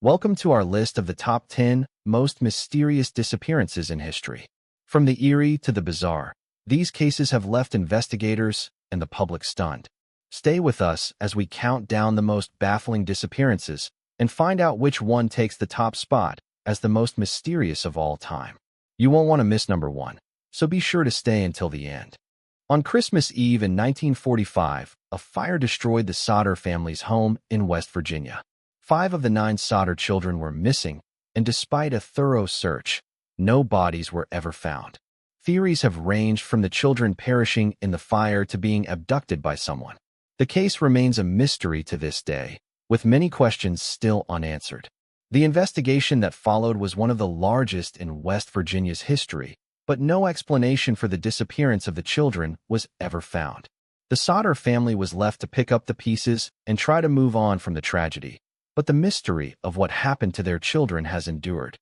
Welcome to our list of the top 10 most mysterious disappearances in history. From the eerie to the bizarre, these cases have left investigators and the public stunned. Stay with us as we count down the most baffling disappearances and find out which one takes the top spot as the most mysterious of all time. You won't want to miss number 1, so be sure to stay until the end. On Christmas Eve in 1945, a fire destroyed the Sodder family's home in West Virginia. 5 of the 9 Sodder children were missing, and despite a thorough search, no bodies were ever found. Theories have ranged from the children perishing in the fire to being abducted by someone. The case remains a mystery to this day, with many questions still unanswered. The investigation that followed was one of the largest in West Virginia's history, but no explanation for the disappearance of the children was ever found. The Sodder family was left to pick up the pieces and try to move on from the tragedy, but the mystery of what happened to their children has endured.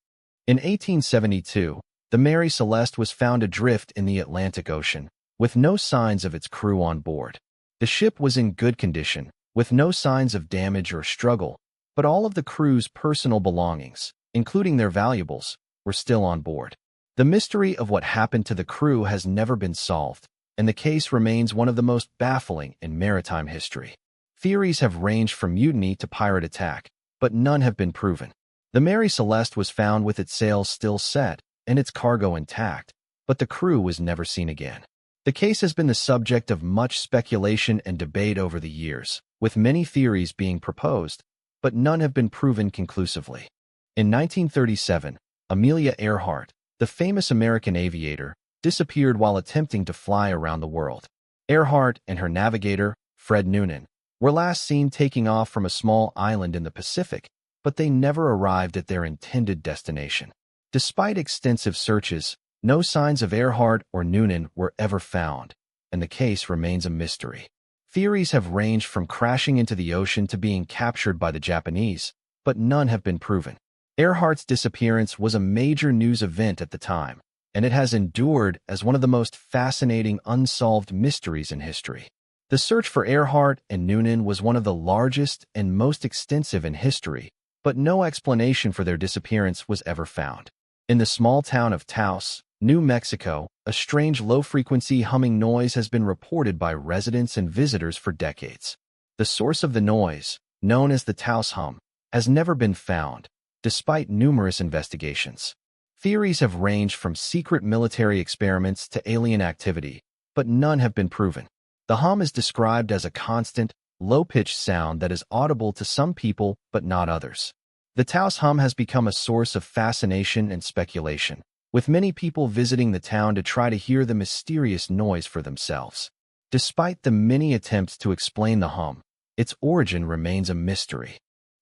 In 1872, the Mary Celeste was found adrift in the Atlantic Ocean, with no signs of its crew on board. The ship was in good condition, with no signs of damage or struggle, but all of the crew's personal belongings, including their valuables, were still on board. The mystery of what happened to the crew has never been solved, and the case remains one of the most baffling in maritime history. Theories have ranged from mutiny to pirate attack, but none have been proven. The Mary Celeste was found with its sails still set and its cargo intact, but the crew was never seen again. The case has been the subject of much speculation and debate over the years, with many theories being proposed, but none have been proven conclusively. In 1937, Amelia Earhart, the famous American aviator, disappeared while attempting to fly around the world. Earhart and her navigator, Fred Noonan, were last seen taking off from a small island in the Pacific, but they never arrived at their intended destination. Despite extensive searches, no signs of Earhart or Noonan were ever found, and the case remains a mystery. Theories have ranged from crashing into the ocean to being captured by the Japanese, but none have been proven. Earhart's disappearance was a major news event at the time, and it has endured as one of the most fascinating unsolved mysteries in history. The search for Earhart and Noonan was one of the largest and most extensive in history, but no explanation for their disappearance was ever found. In the small town of Taos, New Mexico, a strange low-frequency humming noise has been reported by residents and visitors for decades. The source of the noise, known as the Taos hum, has never been found, despite numerous investigations. Theories have ranged from secret military experiments to alien activity, but none have been proven. The hum is described as a constant, low-pitched sound that is audible to some people but not others. The Taos hum has become a source of fascination and speculation, with many people visiting the town to try to hear the mysterious noise for themselves. Despite the many attempts to explain the hum, its origin remains a mystery.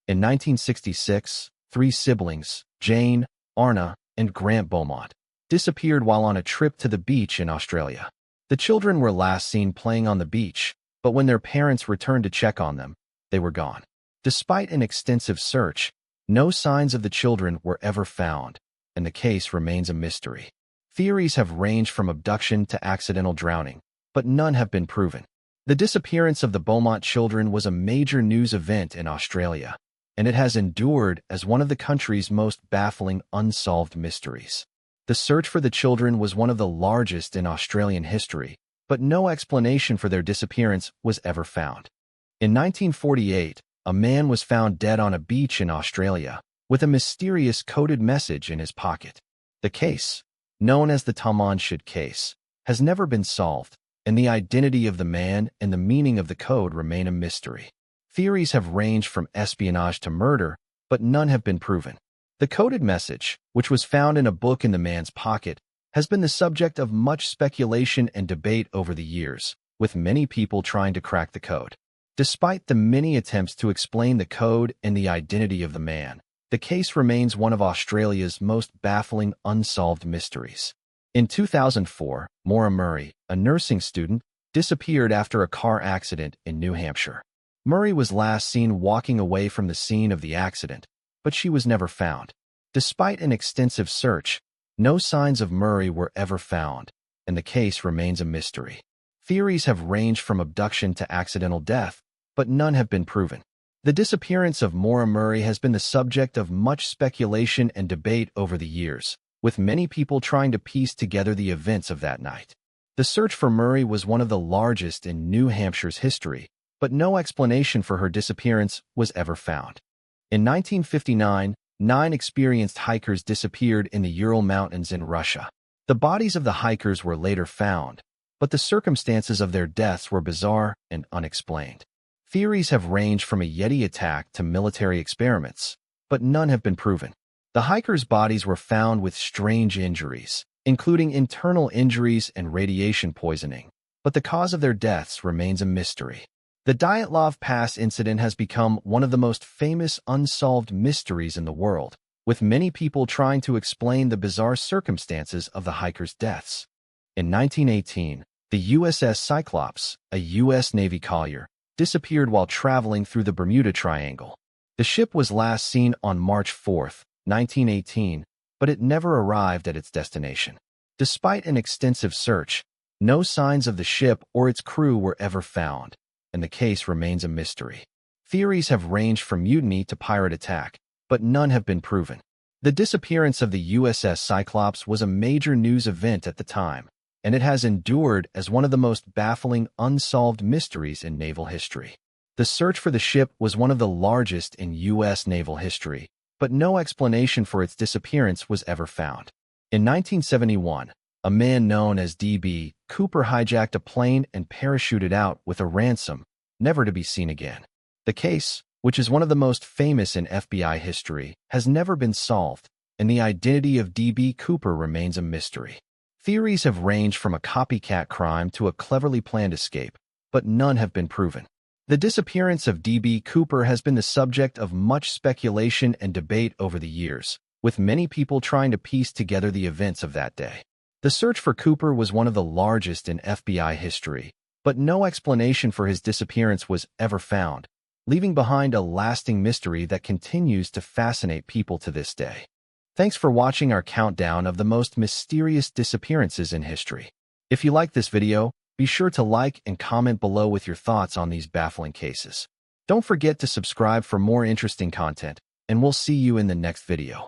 In 1966, 3 siblings, Jane, Arna, and Grant Beaumont, disappeared while on a trip to the beach in Australia. The children were last seen playing on the beach, but when their parents returned to check on them, they were gone. Despite an extensive search, no signs of the children were ever found, and the case remains a mystery. Theories have ranged from abduction to accidental drowning, but none have been proven. The disappearance of the Beaumont children was a major news event in Australia, and it has endured as one of the country's most baffling unsolved mysteries. The search for the children was one of the largest in Australian history, but no explanation for their disappearance was ever found. In 1948, a man was found dead on a beach in Australia, with a mysterious coded message in his pocket. The case, known as the Talmonshid case, has never been solved, and the identity of the man and the meaning of the code remain a mystery. Theories have ranged from espionage to murder, but none have been proven. The coded message, which was found in a book in the man's pocket, has been the subject of much speculation and debate over the years, with many people trying to crack the code. Despite the many attempts to explain the code and the identity of the man, the case remains one of Australia's most baffling unsolved mysteries. In 2004, Maura Murray, a nursing student, disappeared after a car accident in New Hampshire. Murray was last seen walking away from the scene of the accident, but she was never found. Despite an extensive search, no signs of Murray were ever found, and the case remains a mystery. Theories have ranged from abduction to accidental death, but none have been proven. The disappearance of Maura Murray has been the subject of much speculation and debate over the years, with many people trying to piece together the events of that night. The search for Murray was one of the largest in New Hampshire's history, but no explanation for her disappearance was ever found. In 1959, 9 experienced hikers disappeared in the Ural Mountains in Russia. The bodies of the hikers were later found, but the circumstances of their deaths were bizarre and unexplained. Theories have ranged from a Yeti attack to military experiments, but none have been proven. The hikers' bodies were found with strange injuries, including internal injuries and radiation poisoning, but the cause of their deaths remains a mystery. The Dyatlov Pass incident has become one of the most famous unsolved mysteries in the world, with many people trying to explain the bizarre circumstances of the hikers' deaths. In 1918, the USS Cyclops, a U.S. Navy collier, disappeared while traveling through the Bermuda Triangle. The ship was last seen on March 4, 1918, but it never arrived at its destination. Despite an extensive search, no signs of the ship or its crew were ever found, and the case remains a mystery. Theories have ranged from mutiny to pirate attack, but none have been proven. The disappearance of the USS Cyclops was a major news event at the time, and it has endured as one of the most baffling unsolved mysteries in naval history. The search for the ship was one of the largest in U.S. naval history, but no explanation for its disappearance was ever found. In 1971, a man known as D.B. Cooper hijacked a plane and parachuted out with a ransom, never to be seen again. The case, which is one of the most famous in FBI history, has never been solved, and the identity of D.B. Cooper remains a mystery. Theories have ranged from a copycat crime to a cleverly planned escape, but none have been proven. The disappearance of D.B. Cooper has been the subject of much speculation and debate over the years, with many people trying to piece together the events of that day. The search for Cooper was one of the largest in FBI history, but no explanation for his disappearance was ever found, leaving behind a lasting mystery that continues to fascinate people to this day. Thanks for watching our countdown of the most mysterious disappearances in history. If you like this video, be sure to like and comment below with your thoughts on these baffling cases. Don't forget to subscribe for more interesting content, and we'll see you in the next video.